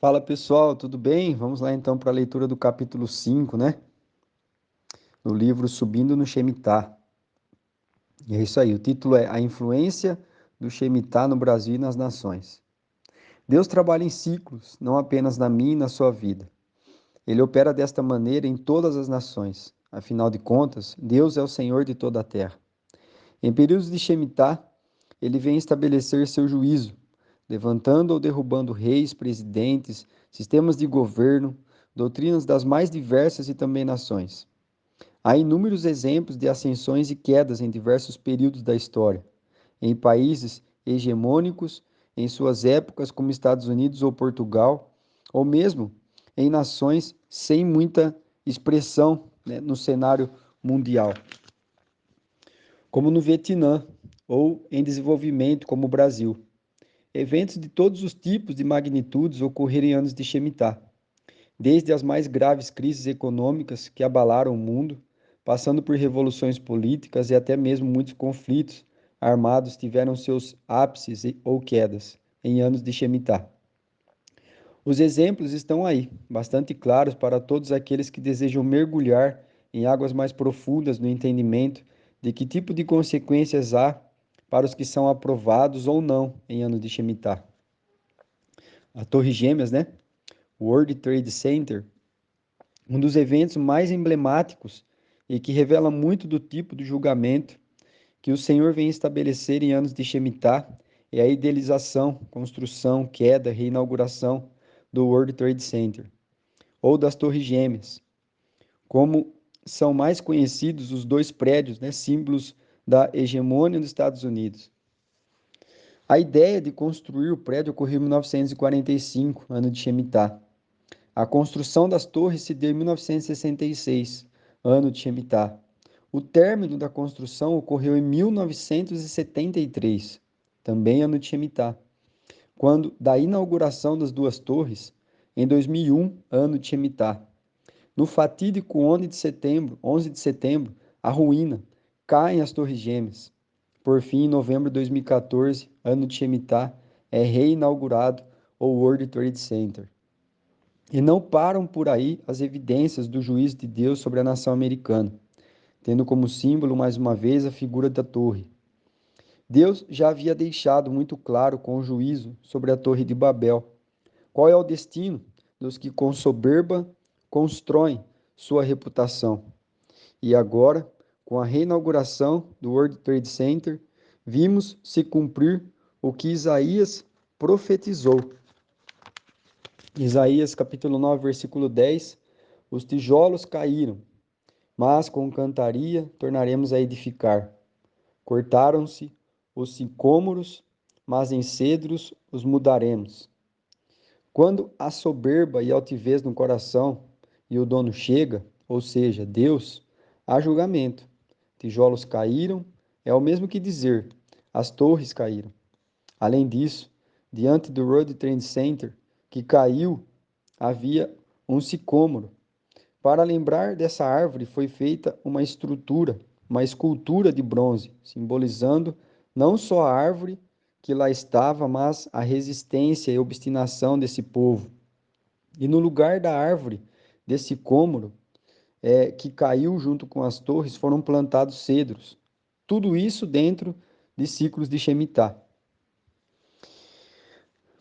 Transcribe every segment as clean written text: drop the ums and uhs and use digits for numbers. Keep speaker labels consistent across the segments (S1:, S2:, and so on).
S1: Fala pessoal, tudo bem? Vamos lá então para a leitura do capítulo 5, né? Do livro Subindo no Shemitah. E é isso aí, o título é A Influência do Shemitah no Brasil e nas Nações. Deus trabalha em ciclos, não apenas na minha e na sua vida. Ele opera desta maneira em todas as nações. Afinal de contas, Deus é o Senhor de toda a terra. Em períodos de Shemitah, ele vem estabelecer seu juízo, levantando ou derrubando reis, presidentes, sistemas de governo, doutrinas das mais diversas e também nações. Há inúmeros exemplos de ascensões e quedas em diversos períodos da história, em países hegemônicos, em suas épocas, como Estados Unidos ou Portugal, ou mesmo em nações sem muita expressão, né, no cenário mundial, como no Vietnã, ou em desenvolvimento, como o Brasil. Eventos de todos os tipos de magnitudes ocorreram em anos de Shemitah, desde as mais graves crises econômicas que abalaram o mundo, passando por revoluções políticas e até mesmo muitos conflitos armados tiveram seus ápices ou quedas em anos de Shemitah. Os exemplos estão aí, bastante claros para todos aqueles que desejam mergulhar em águas mais profundas no entendimento de que tipo de consequências há para os que são aprovados ou não em anos de Shemitah. A Torre Gêmeas, né? World Trade Center, um dos eventos mais emblemáticos e que revela muito do tipo de julgamento que o Senhor vem estabelecer em anos de Shemitah é a idealização, construção, queda, reinauguração do World Trade Center, ou das Torres Gêmeas, como são mais conhecidos os dois prédios, né, símbolos da hegemonia dos Estados Unidos. A ideia de construir o prédio ocorreu em 1945, ano de Shemitah. A construção das torres se deu em 1966, ano de Shemitah. O término da construção ocorreu em 1973, também ano de Shemitah, quando da inauguração das duas torres, em 2001, ano de Shemitah. No fatídico 11 de setembro, a ruína, caem as Torres Gêmeas. Por fim, em novembro de 2014, ano de Shemitah, é reinaugurado o World Trade Center. E não param por aí as evidências do juízo de Deus sobre a nação americana, tendo como símbolo, mais uma vez, a figura da torre. Deus já havia deixado muito claro com o juízo sobre a Torre de Babel qual é o destino dos que com soberba constroem sua reputação. E agora, com a reinauguração do World Trade Center, vimos se cumprir o que Isaías profetizou. Isaías capítulo 9, versículo 10: Os tijolos caíram, mas com cantaria tornaremos a edificar. Cortaram-se os sicômoros, mas em cedros os mudaremos. Quando há soberba e altivez no coração e o dono chega, ou seja, Deus, há julgamento. Tijolos caíram, é o mesmo que dizer, as torres caíram. Além disso, diante do World Trade Center, que caiu, havia um sicômoro. Para lembrar dessa árvore foi feita uma estrutura, uma escultura de bronze, simbolizando não só a árvore que lá estava, mas a resistência e obstinação desse povo. E no lugar da árvore desse cômoro, que caiu junto com as torres, foram plantados cedros. Tudo isso dentro de ciclos de Shemitah.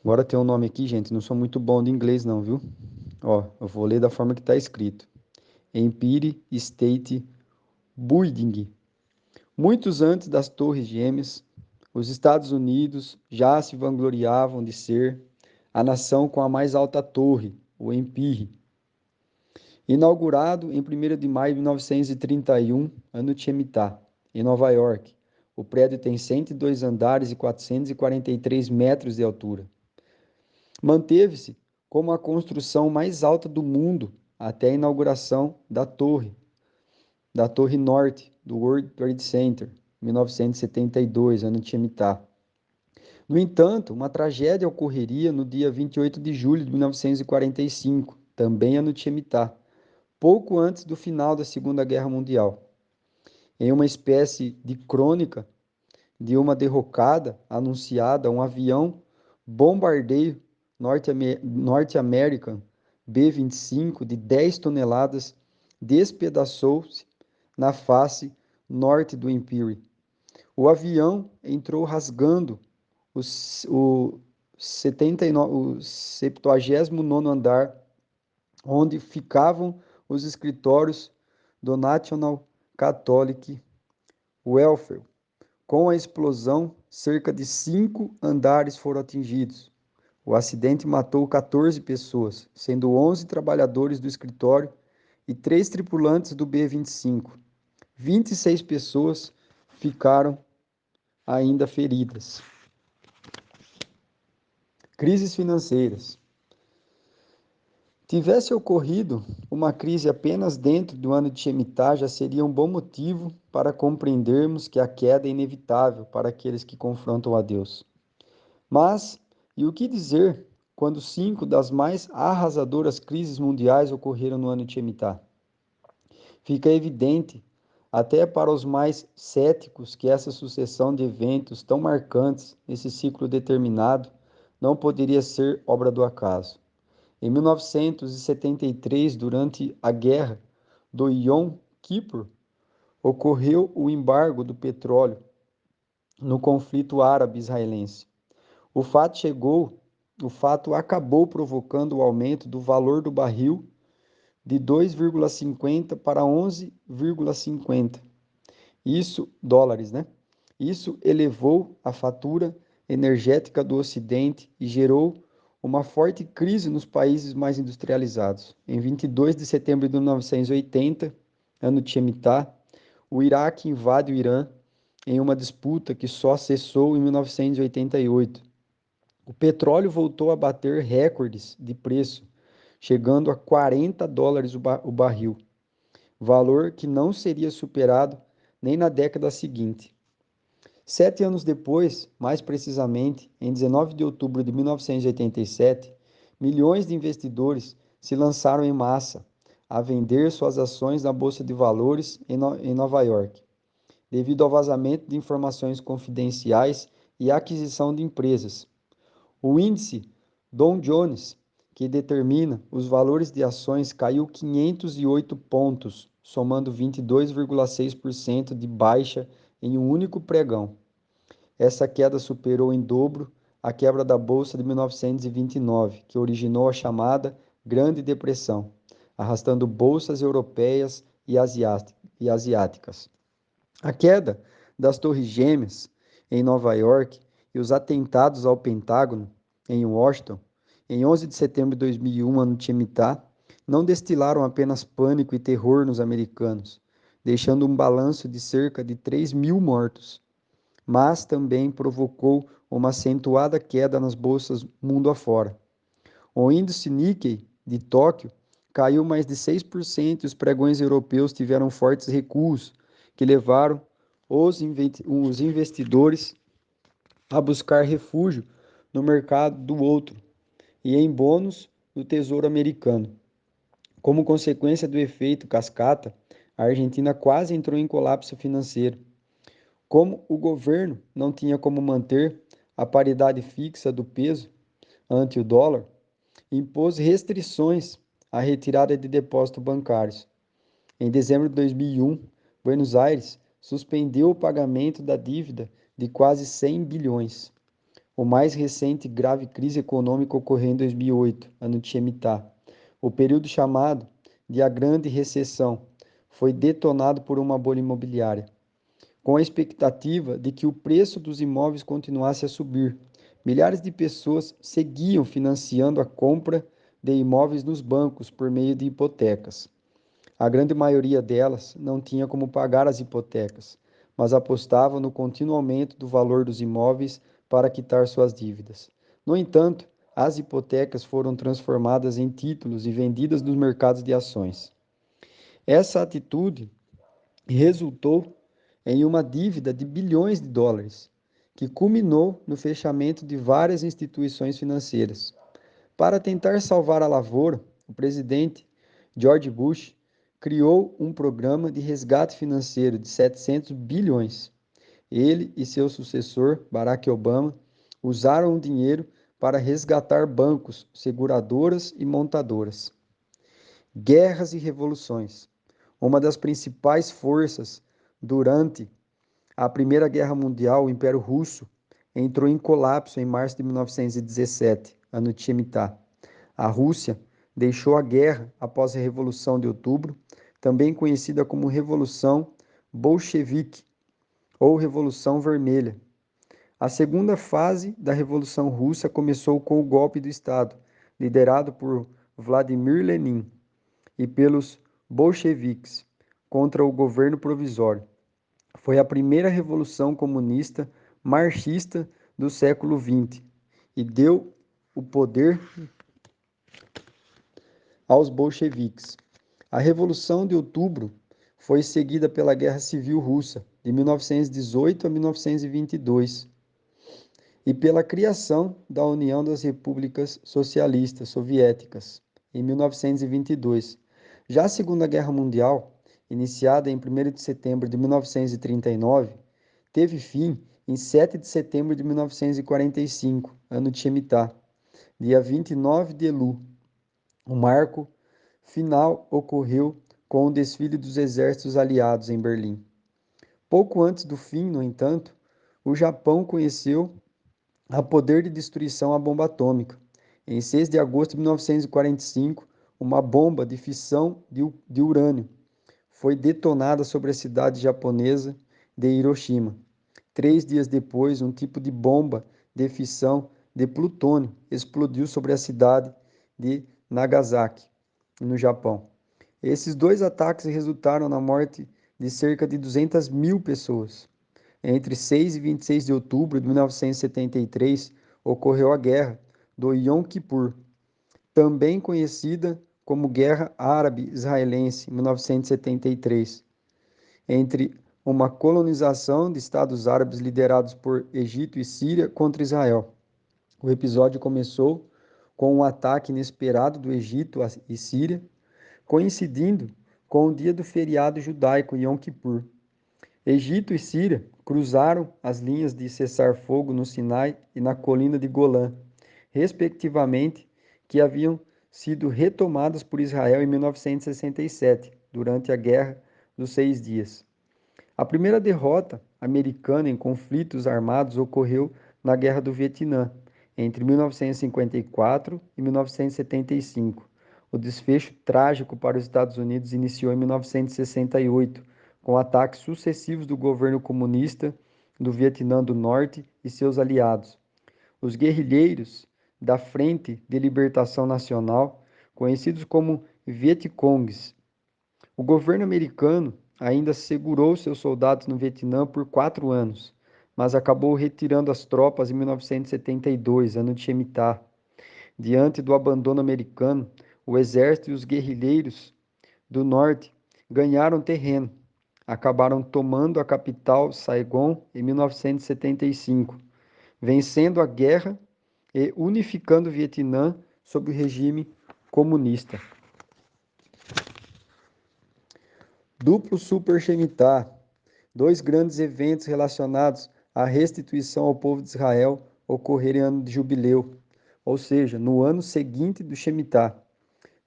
S1: Agora tem um nome aqui, gente, não sou muito bom de inglês não, viu? Ó, eu vou ler da forma que está escrito. Empire State Building. Muitos antes das Torres Gêmeas, os Estados Unidos já se vangloriavam de ser a nação com a mais alta torre, o Empire. Inaugurado em 1º de maio de 1931, ano de Shemitah, em Nova York. O prédio tem 102 andares e 443 metros de altura. Manteve-se como a construção mais alta do mundo até a inauguração da Torre Norte do World Trade Center, 1972, ano de Shemitah. No entanto, uma tragédia ocorreria no dia 28 de julho de 1945, também ano de Shemitah, pouco antes do final da Segunda Guerra Mundial. Em uma espécie de crônica de uma derrocada anunciada, um avião bombardeio Norte American B-25 de 10 toneladas despedaçou-se na face norte do Empire. O avião entrou rasgando o 79º andar, onde ficavam os escritórios do National Catholic Welfare. Com a explosão, cerca de 5 andares foram atingidos. O acidente matou 14 pessoas, sendo 11 trabalhadores do escritório e 3 tripulantes do B-25. 26 pessoas ficaram ainda feridas. Crises financeiras. Tivesse ocorrido uma crise apenas dentro do ano de Shemitah, já seria um bom motivo para compreendermos que a queda é inevitável para aqueles que confrontam a Deus. Mas, e o que dizer quando 5 das mais arrasadoras crises mundiais ocorreram no ano de Shemitah? Fica evidente, até para os mais céticos, que essa sucessão de eventos tão marcantes nesse ciclo determinado não poderia ser obra do acaso. Em 1973, durante a guerra do Yom Kippur, ocorreu o embargo do petróleo no conflito árabe-israelense. O fato acabou provocando o aumento do valor do barril de 2,50 para 11,50. Isso, dólares, né? Isso elevou a fatura energética do Ocidente e gerou uma forte crise nos países mais industrializados. Em 22 de setembro de 1980, ano de Shemitah, o Iraque invade o Irã em uma disputa que só cessou em 1988. O petróleo voltou a bater recordes de preço, chegando a 40 dólares o barril, valor que não seria superado nem na década seguinte. 7 anos depois, mais precisamente, em 19 de outubro de 1987, milhões de investidores se lançaram em massa a vender suas ações na Bolsa de Valores em Nova York, devido ao vazamento de informações confidenciais e aquisição de empresas. O índice Dow Jones, que determina os valores de ações, caiu 508 pontos, somando 22,6% de baixa em um único pregão. Essa queda superou em dobro a quebra da Bolsa de 1929, que originou a chamada Grande Depressão, arrastando bolsas europeias e asiáticas. A queda das Torres Gêmeas em Nova York e os atentados ao Pentágono em Washington, em 11 de setembro de 2001, ano de Shemitah, não destilaram apenas pânico e terror nos americanos, deixando um balanço de cerca de 3 mil mortos, mas também provocou uma acentuada queda nas bolsas mundo afora. O índice Nikkei de Tóquio caiu mais de 6% e os pregões europeus tiveram fortes recuos, que levaram os investidores a buscar refúgio no mercado do outro e em bônus do Tesouro Americano. Como consequência do efeito cascata, a Argentina quase entrou em colapso financeiro. Como o governo não tinha como manter a paridade fixa do peso ante o dólar, impôs restrições à retirada de depósitos bancários. Em dezembro de 2001, Buenos Aires suspendeu o pagamento da dívida de quase 100 bilhões. O mais recente grave crise econômica ocorreu em 2008, ano de Shemitah. O período chamado de a Grande Recessão foi detonado por uma bolha imobiliária, com a expectativa de que o preço dos imóveis continuasse a subir. Milhares de pessoas seguiam financiando a compra de imóveis nos bancos por meio de hipotecas. A grande maioria delas não tinha como pagar as hipotecas, mas apostava no contínuo aumento do valor dos imóveis para quitar suas dívidas. No entanto, as hipotecas foram transformadas em títulos e vendidas nos mercados de ações. Essa atitude resultou em uma dívida de bilhões de dólares, que culminou no fechamento de várias instituições financeiras. Para tentar salvar a lavoura, o presidente George Bush criou um programa de resgate financeiro de 700 bilhões. Ele e seu sucessor, Barack Obama, usaram o dinheiro para resgatar bancos, seguradoras e montadoras. Guerras e revoluções. Uma das principais forças durante a Primeira Guerra Mundial, o Império Russo, entrou em colapso em março de 1917, ano de Shemitah. A Rússia deixou a guerra após a Revolução de Outubro, também conhecida como Revolução Bolchevique ou Revolução Vermelha. A segunda fase da Revolução Russa começou com o golpe do Estado, liderado por Vladimir Lenin e pelos bolcheviques contra o governo provisório. Foi a primeira revolução comunista marxista do século XX e deu o poder aos bolcheviques. A Revolução de Outubro foi seguida pela Guerra Civil Russa, de 1918 a 1922, e pela criação da União das Repúblicas Socialistas Soviéticas, em 1922. Já a Segunda Guerra Mundial, iniciada em 1º de setembro de 1939, teve fim em 7 de setembro de 1945, ano de Shemitah, dia 29 de Elul. O marco final ocorreu com o desfile dos exércitos aliados em Berlim. Pouco antes do fim, no entanto, o Japão conheceu a poder de destruição a bomba atômica. Em 6 de agosto de 1945, uma bomba de fissão de urânio foi detonada sobre a cidade japonesa de Hiroshima. 3 dias depois, um tipo de bomba de fissão de plutônio explodiu sobre a cidade de Nagasaki, no Japão. Esses dois ataques resultaram na morte de cerca de 200 mil pessoas. Entre 6 e 26 de outubro de 1973, ocorreu a Guerra do Yom Kippur, também conhecida como Guerra Árabe-Israelense, 1973, entre uma colonização de estados árabes liderados por Egito e Síria contra Israel. O episódio começou com um ataque inesperado do Egito e Síria, coincidindo com o dia do feriado judaico Yom Kippur. Egito e Síria cruzaram as linhas de cessar-fogo no Sinai e na colina de Golã, respectivamente, que haviam sido retomadas por Israel em 1967, durante a Guerra dos 6 Dias. A primeira derrota americana em conflitos armados ocorreu na Guerra do Vietnã, entre 1954 e 1975. O desfecho trágico para os Estados Unidos iniciou em 1968, com ataques sucessivos do governo comunista do Vietnã do Norte e seus aliados. Os guerrilheiros da Frente de Libertação Nacional, conhecidos como Vietcongs. O governo americano ainda segurou seus soldados no Vietnã por 4 anos, mas acabou retirando as tropas em 1972, ano de Shemitah. Diante do abandono americano, o exército e os guerrilheiros do norte ganharam terreno. Acabaram tomando a capital, Saigon, em 1975, vencendo a guerra e unificando o Vietnã sob o regime comunista. Duplo Super Shemitah, 2 grandes eventos relacionados à restituição ao povo de Israel ocorreram em ano de jubileu, ou seja, no ano seguinte do Shemitah.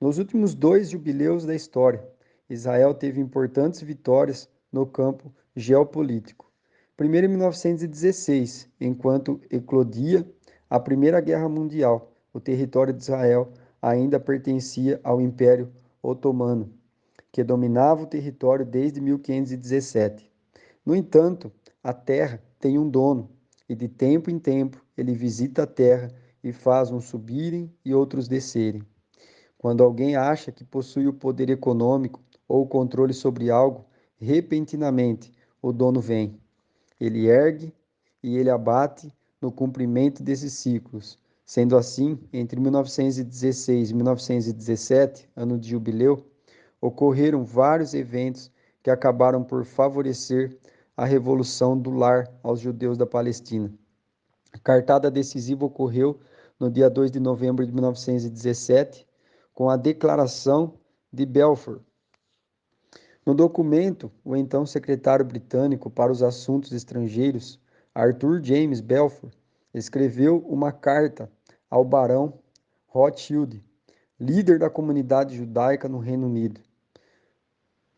S1: Nos últimos 2 jubileus da história, Israel teve importantes vitórias no campo geopolítico. Primeiro em 1916, enquanto eclodia a Primeira Guerra Mundial, o território de Israel ainda pertencia ao Império Otomano, que dominava o território desde 1517. No entanto, a terra tem um dono, e de tempo em tempo ele visita a terra e faz uns subirem e outros descerem. Quando alguém acha que possui o poder econômico ou o controle sobre algo, repentinamente o dono vem. Ele ergue e ele abate no cumprimento desses ciclos. Sendo assim, entre 1916 e 1917, ano de jubileu, ocorreram vários eventos que acabaram por favorecer a revolução do lar aos judeus da Palestina. A cartada decisiva ocorreu no dia 2 de novembro de 1917, com a Declaração de Balfour. No documento, o então secretário britânico para os assuntos estrangeiros, Arthur James Balfour, escreveu uma carta ao barão Rothschild, líder da comunidade judaica no Reino Unido,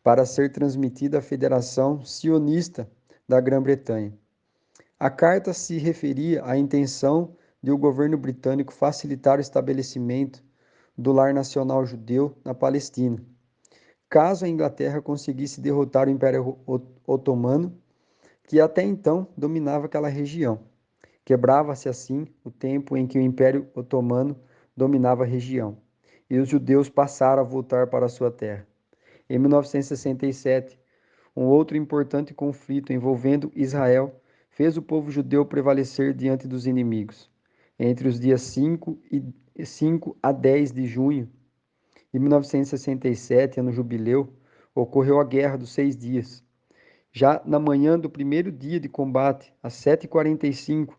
S1: para ser transmitida à Federação Sionista da Grã-Bretanha. A carta se referia à intenção de o governo britânico facilitar o estabelecimento do lar nacional judeu na Palestina, caso a Inglaterra conseguisse derrotar o Império Otomano, que até então dominava aquela região. Quebrava-se assim o tempo em que o Império Otomano dominava a região, e os judeus passaram a voltar para a sua terra. Em 1967, um outro importante conflito envolvendo Israel fez o povo judeu prevalecer diante dos inimigos. Entre os dias 5 a 10 de junho de 1967, ano jubileu, ocorreu a Guerra dos 6 Dias. Já na manhã do primeiro dia de combate, às 7h45,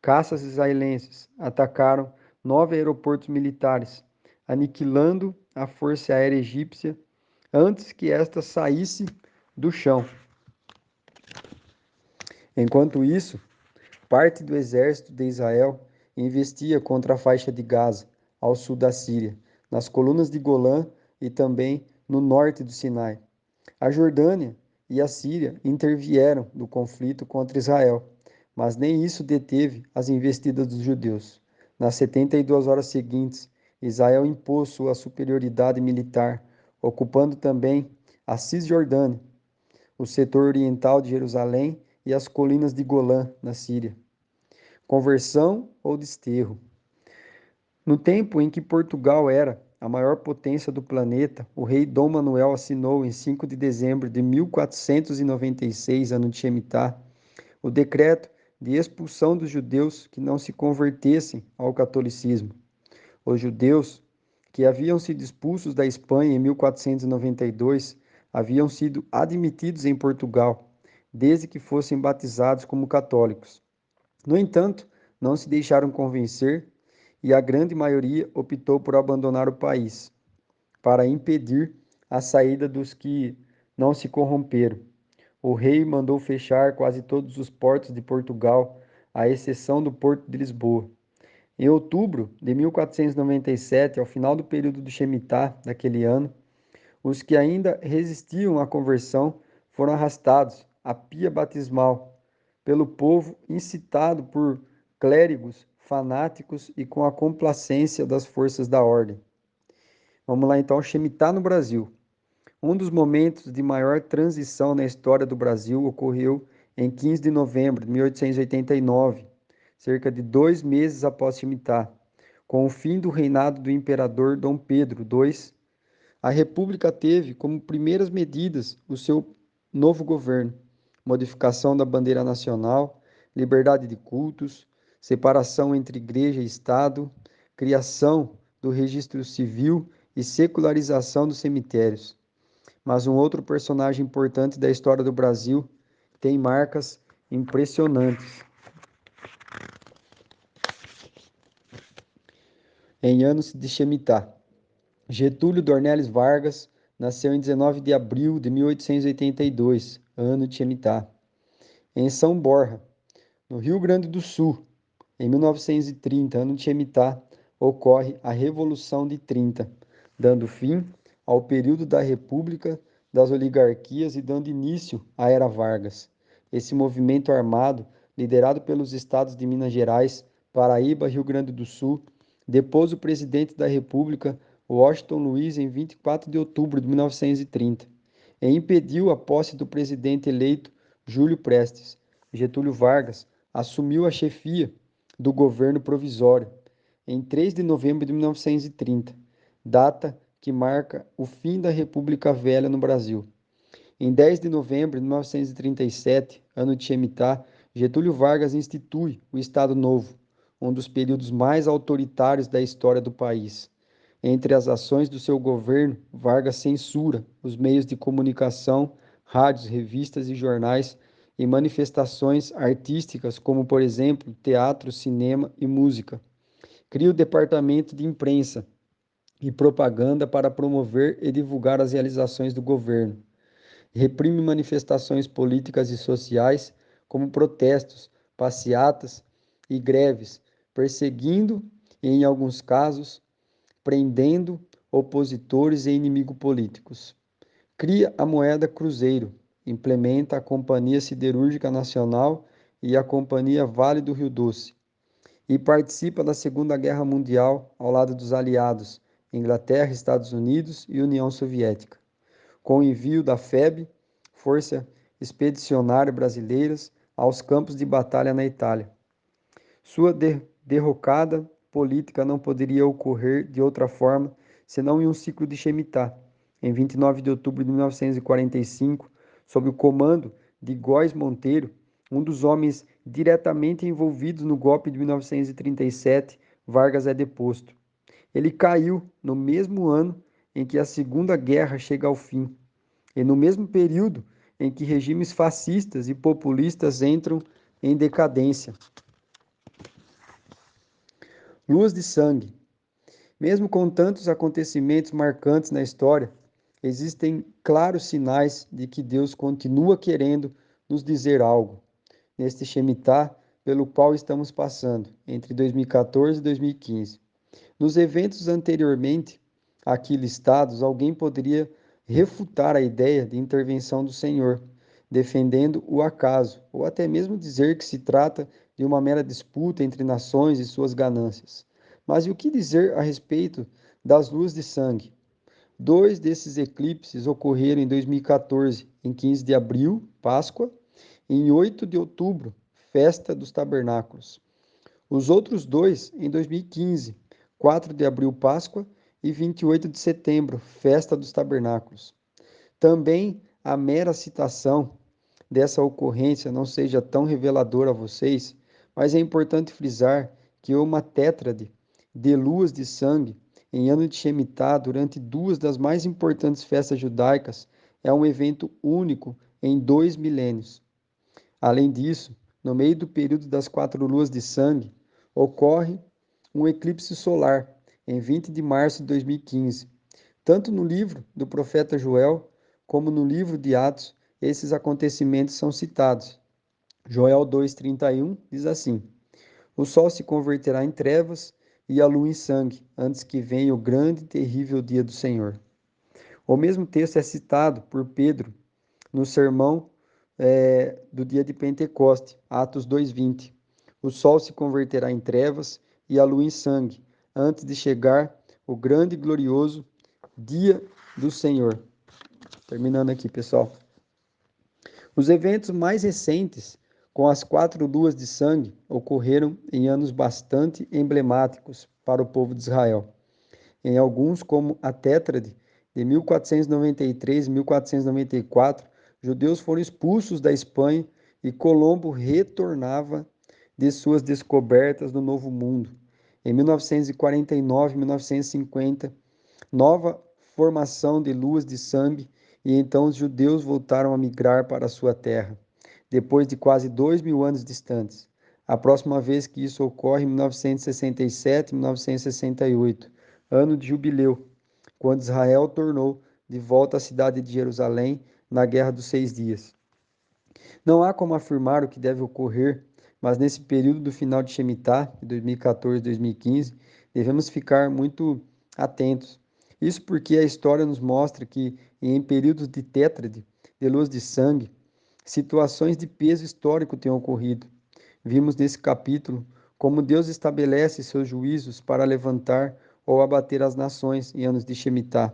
S1: caças israelenses atacaram 9 aeroportos militares, aniquilando a força aérea egípcia antes que esta saísse do chão. Enquanto isso, parte do exército de Israel investia contra a faixa de Gaza, ao sul da Síria, nas colunas de Golã e também no norte do Sinai. A Jordânia e a Síria intervieram no conflito contra Israel, mas nem isso deteve as investidas dos judeus. Nas 72 horas seguintes, Israel impôs sua superioridade militar, ocupando também a Cisjordânia, o setor oriental de Jerusalém e as colinas de Golã, na Síria. Conversão ou desterro? No tempo em que Portugal era a maior potência do planeta, o rei Dom Manuel assinou em 5 de dezembro de 1496, ano de Shemitah, o decreto de expulsão dos judeus que não se convertessem ao catolicismo. Os judeus que haviam sido expulsos da Espanha em 1492 haviam sido admitidos em Portugal, desde que fossem batizados como católicos. No entanto, não se deixaram convencer e a grande maioria optou por abandonar o país, para impedir a saída dos que não se corromperam. O rei mandou fechar quase todos os portos de Portugal, à exceção do Porto de Lisboa. Em outubro de 1497, ao final do período do Shemitah daquele ano, os que ainda resistiam à conversão foram arrastados à pia batismal pelo povo, incitado por clérigos fanáticos e com a complacência das forças da ordem. Vamos lá então, Shemitah no Brasil. Um dos momentos de maior transição na história do Brasil ocorreu em 15 de novembro de 1889, cerca de 2 meses após Shemitah. Com o fim do reinado do imperador Dom Pedro II, a República teve como primeiras medidas o seu novo governo, modificação da bandeira nacional, liberdade de cultos, separação entre igreja e Estado, criação do registro civil e secularização dos cemitérios. Mas um outro personagem importante da história do Brasil tem marcas impressionantes. Em anos de Shemitah, Getúlio Dornelles Vargas nasceu em 19 de abril de 1882, ano de Shemitah. Em São Borja, no Rio Grande do Sul, em 1930, ano de Shemitah, ocorre a Revolução de 30, dando fim ao período da República, das oligarquias e dando início à Era Vargas. Esse movimento armado, liderado pelos estados de Minas Gerais, Paraíba e Rio Grande do Sul, depôs o presidente da República, Washington Luiz, em 24 de outubro de 1930, e impediu a posse do presidente eleito Júlio Prestes. Getúlio Vargas assumiu a chefia do governo provisório em 3 de novembro de 1930, data que marca o fim da República Velha no Brasil. Em 10 de novembro de 1937, ano de Shemitah, Getúlio Vargas institui o Estado Novo, um dos períodos mais autoritários da história do país. Entre as ações do seu governo, Vargas censura os meios de comunicação, rádios, revistas e jornais e manifestações artísticas, como, por exemplo, teatro, cinema e música. Cria o Departamento de Imprensa e Propaganda para promover e divulgar as realizações do governo. Reprime manifestações políticas e sociais, como protestos, passeatas e greves, perseguindo e, em alguns casos, prendendo opositores e inimigos políticos. Cria a moeda Cruzeiro, implementa a Companhia Siderúrgica Nacional e a Companhia Vale do Rio Doce, e participa da Segunda Guerra Mundial ao lado dos aliados, Inglaterra, Estados Unidos e União Soviética, com o envio da FEB, Força Expedicionária Brasileiras, aos campos de batalha na Itália. Sua derrocada política não poderia ocorrer de outra forma senão em um ciclo de Shemitah, em 29 de outubro de 1945, sob o comando de Góes Monteiro, um dos homens diretamente envolvidos no golpe de 1937, Vargas é deposto. Ele caiu no mesmo ano em que a Segunda Guerra chega ao fim, e no mesmo período em que regimes fascistas e populistas entram em decadência. Luas de sangue. Mesmo com tantos acontecimentos marcantes na história, existem claros sinais de que Deus continua querendo nos dizer algo neste Shemitah pelo qual estamos passando, entre 2014 e 2015. Nos eventos anteriormente aqui listados, alguém poderia refutar a ideia de intervenção do Senhor, defendendo o acaso, ou até mesmo dizer que se trata de uma mera disputa entre nações e suas ganâncias. Mas e o que dizer a respeito das luas de sangue? Dois desses eclipses ocorreram em 2014, em 15 de abril, Páscoa, e em 8 de outubro, Festa dos Tabernáculos. Os outros dois em 2015, 4 de abril, Páscoa, e 28 de setembro, Festa dos Tabernáculos. Também a mera citação dessa ocorrência não seja tão reveladora a vocês, mas é importante frisar que uma tétrade de luas de sangue em ano de Shemitah durante duas das mais importantes festas judaicas é um evento único em 2 milênios. Além disso, no meio do período das 4 luas de sangue, ocorre um eclipse solar, em 20 de março de 2015. Tanto no livro do profeta Joel, como no livro de Atos, esses acontecimentos são citados. Joel 2,31 diz assim: O sol se converterá em trevas e a lua em sangue, antes que venha o grande e terrível dia do Senhor. O mesmo texto é citado por Pedro no sermão do dia de Pentecoste, Atos 2,20. O sol se converterá em trevas e a lua em sangue, antes de chegar o grande e glorioso dia do Senhor. Terminando aqui, pessoal. Os eventos mais recentes, com as 4 luas de sangue, ocorreram em anos bastante emblemáticos para o povo de Israel. Em alguns, como a Tétrade, de 1493 e 1494, judeus foram expulsos da Espanha e Colombo retornava de suas descobertas do Novo Mundo. Em 1949 e 1950, nova formação de luas de sangue e então os judeus voltaram a migrar para a sua terra, depois de quase 2.000 anos distantes. A próxima vez que isso ocorre, em 1967 e 1968, ano de jubileu, quando Israel tornou de volta a cidade de Jerusalém na Guerra dos 6 Dias. Não há como afirmar o que deve ocorrer, mas nesse período do final de Shemitah, de 2014 e 2015, devemos ficar muito atentos. Isso porque a história nos mostra que, em períodos de tétrade, de luz de sangue, situações de peso histórico têm ocorrido. Vimos nesse capítulo como Deus estabelece seus juízos para levantar ou abater as nações em anos de Shemitah.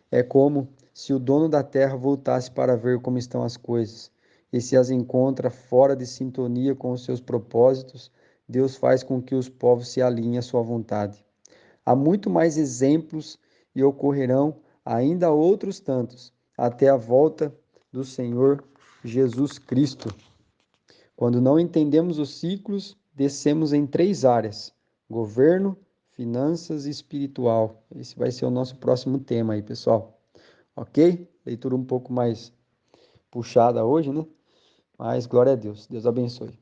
S1: É como se o dono da terra voltasse para ver como estão as coisas. E se as encontra fora de sintonia com os seus propósitos, Deus faz com que os povos se alinhem à sua vontade. Há muito mais exemplos e ocorrerão ainda outros tantos, até a volta do Senhor Jesus Cristo. Quando não entendemos os ciclos, descemos em 3 áreas: governo, finanças e espiritual. Esse vai ser o nosso próximo tema aí, pessoal. Ok? Leitura um pouco mais puxada hoje, né? Mas glória a Deus. Deus abençoe.